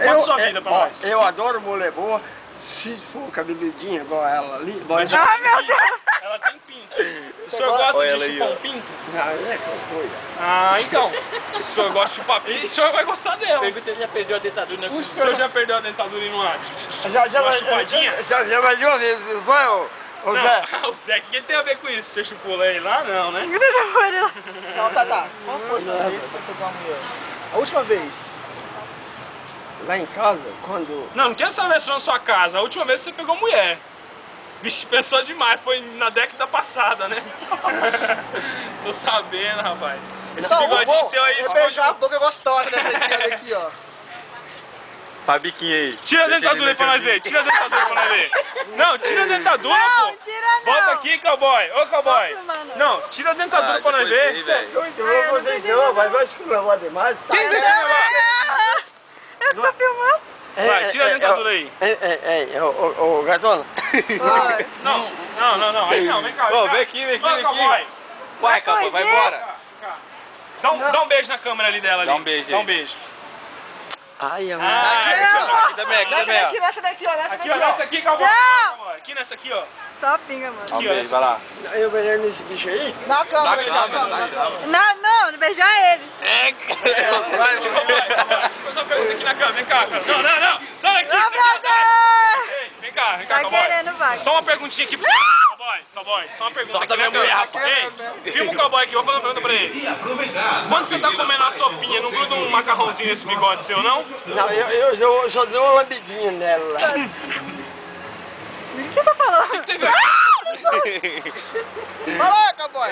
Conta sua vida pra nós. Eu adoro mulher boa, se for cabeludinha igual ela ali. Mas Ah, meu Deus! ela tem pinto. O senhor gosta de chupar um pinto? Não, é que coisa. Ah, então. Se o senhor gosta de chupar pinto, o senhor vai gostar dela. Pergunta se ele já perdeu a dentadura, né? O senhor já perdeu a dentadura e não acha? Já Uma chupadinha? Já vai de uma vez, não foi, ô Zé? Não, o Zé, o que tem a ver com isso? Você chupou ele lá? Não, né? Você já foi lá? Não, tá. Qual foi a última vez que você pegou uma mulher? A última vez? Lá em casa, quando... Não, não quero saber se foi na sua casa. A última vez que você pegou mulher. Vixe, pensou demais. Foi na década passada, né? Tô sabendo, rapaz. Esse bigodinho seu aí... Eu beijar a boca gostosa dessa aqui, olha aqui, ó. Faz biquinho aí. Tira a dentadura aí pra nós ver. Tira a dentadura pra nós ver. Não, tira a dentadura, Não, pô. tira não. Volta aqui, cowboy. Ô, cowboy. Tô filmando. Não, tira a dentadura pra nós ver. Doido, eu vou vocês não, mas vai escrever demais. Tá? Quem disse que não? Eu tô filmando. Vai, tira a dentadura aí. Ô, Gatona. Vai. Não. Aí não, vem cá. Ô, vem aqui. Ô, cowboy. Vai, cowboy, vai embora. Dá um beijo na câmera ali dela. Ali. Dá um beijo aí. Dá um beijo. Ai, amor. Aqui também, Nessa daqui, ó. Aqui, ó, nessa aqui, cowboy. Tchau. Aqui nessa aqui, ó. Só pinga, mano. Dá um Aqui, ó, beijo, vai lá. Eu beijei nesse bicho aí? Na câmera, Na já, câmera, Não, beijar ele. Vai. Deixa eu fazer uma pergunta aqui na câmera. Vem cá, cara. Não. Sai daqui. Não, sai daqui. brother! Ei, vem cá, Tá cowboy. querendo, vai. Só uma perguntinha aqui pro senhor. Cowboy, só uma pergunta Solta aqui na minha mulher, câmera. Ei, filma o cowboy aqui, vou fazer uma pergunta pra ele. Quando você tá comendo uma sopinha, não gruda um macarrãozinho nesse bigode seu, não? Não, eu só dei uma lambidinha nela. O que tá falando? Teve... Fala aí, cowboy.